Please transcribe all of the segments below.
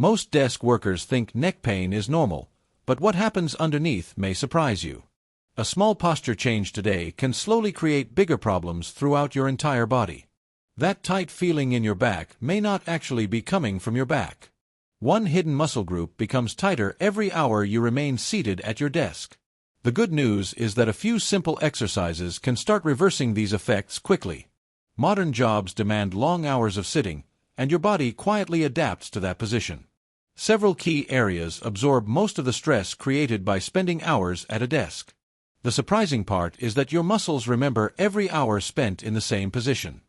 Most desk workers think neck pain is normal, but what happens underneath may surprise you. A small posture change today can slowly create bigger problems throughout your entire body. That tight feeling in your back may not actually be coming from your back. One hidden muscle group becomes tighter every hour you remain seated at your desk. The good news is that a few simple exercises can start reversing these effects quickly. Modern jobs demand long hours of sitting, and your body quietly adapts to that position. Several key areas absorb most of the stress created by spending hours at a desk. The surprising part is that your muscles remember every hour spent in the same position.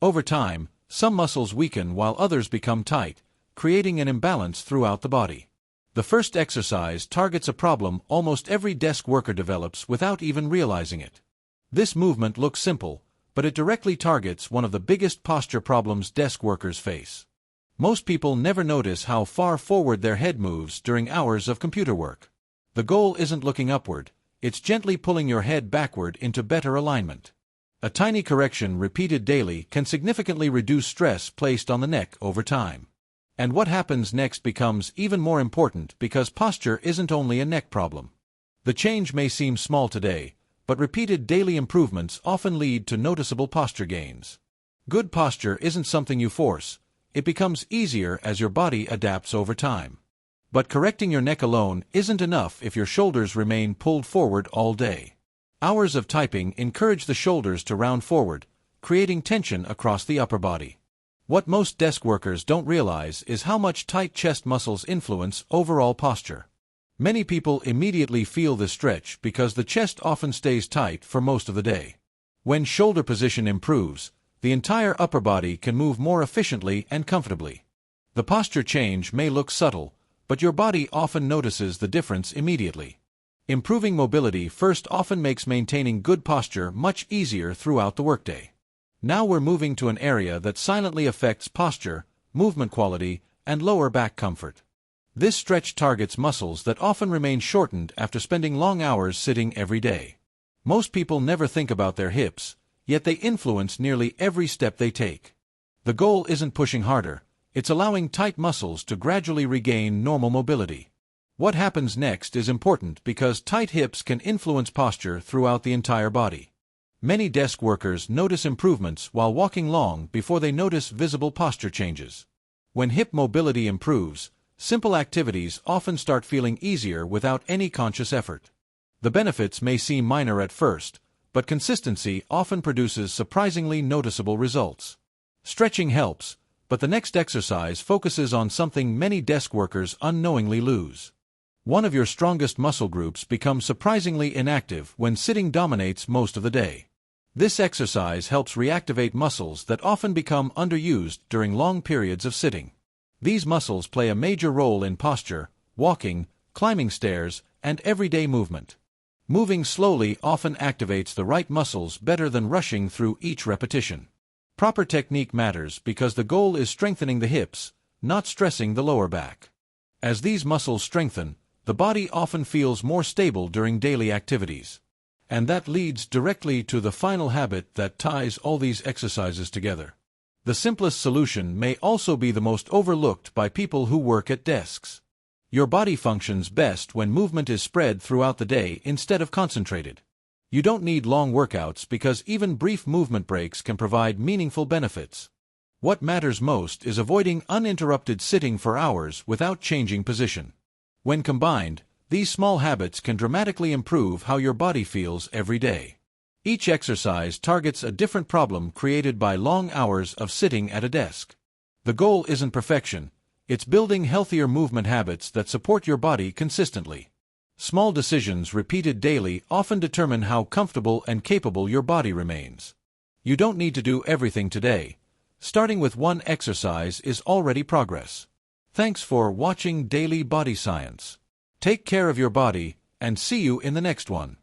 Over time, some muscles weaken while others become tight, creating an imbalance throughout the body. The first exercise targets a problem almost every desk worker develops without even realizing it. This movement looks simple, but it directly targets one of the biggest posture problems desk workers face. Most people never notice how far forward their head moves during hours of computer work. The goal isn't looking upward, it's gently pulling your head backward into better alignment. A tiny correction repeated daily can significantly reduce stress placed on the neck over time. And what happens next becomes even more important because posture isn't only a neck problem. The change may seem small today, but repeated daily improvements often lead to noticeable posture gains. Good posture isn't something you force, it becomes easier as your body adapts over time. But correcting your neck alone isn't enough if your shoulders remain pulled forward all day. Hours of typing encourage the shoulders to round forward, creating tension across the upper body. What most desk workers don't realize is how much tight chest muscles influence overall posture. Many people immediately feel this stretch because the chest often stays tight for most of the day. When shoulder position improves, the entire upper body can move more efficiently and comfortably. The posture change may look subtle, but your body often notices the difference immediately. Improving mobility first often makes maintaining good posture much easier throughout the workday. Now we're moving to an area that silently affects posture, movement quality, and lower back comfort. This stretch targets muscles that often remain shortened after spending long hours sitting every day. Most people never think about their hips, yet they influence nearly every step they take. The goal isn't pushing harder, it's allowing tight muscles to gradually regain normal mobility. What happens next is important because tight hips can influence posture throughout the entire body. Many desk workers notice improvements while walking long before they notice visible posture changes. When hip mobility improves, simple activities often start feeling easier without any conscious effort. The benefits may seem minor at first, but consistency often produces surprisingly noticeable results. Stretching helps, but the next exercise focuses on something many desk workers unknowingly lose. One of your strongest muscle groups becomes surprisingly inactive when sitting dominates most of the day. This exercise helps reactivate muscles that often become underused during long periods of sitting. These muscles play a major role in posture, walking, climbing stairs, and everyday movement. Moving slowly often activates the right muscles better than rushing through each repetition. Proper technique matters because the goal is strengthening the hips, not stressing the lower back. As these muscles strengthen, the body often feels more stable during daily activities. And that leads directly to the final habit that ties all these exercises together. The simplest solution may also be the most overlooked by people who work at desks. Your body functions best when movement is spread throughout the day instead of concentrated. You don't need long workouts because even brief movement breaks can provide meaningful benefits. What matters most is avoiding uninterrupted sitting for hours without changing position. When combined, these small habits can dramatically improve how your body feels every day. Each exercise targets a different problem created by long hours of sitting at a desk. The goal isn't perfection, it's building healthier movement habits that support your body consistently. Small decisions repeated daily often determine how comfortable and capable your body remains. You don't need to do everything today. Starting with one exercise is already progress. Thanks for watching Daily Body Science. Take care of your body, and see you in the next one.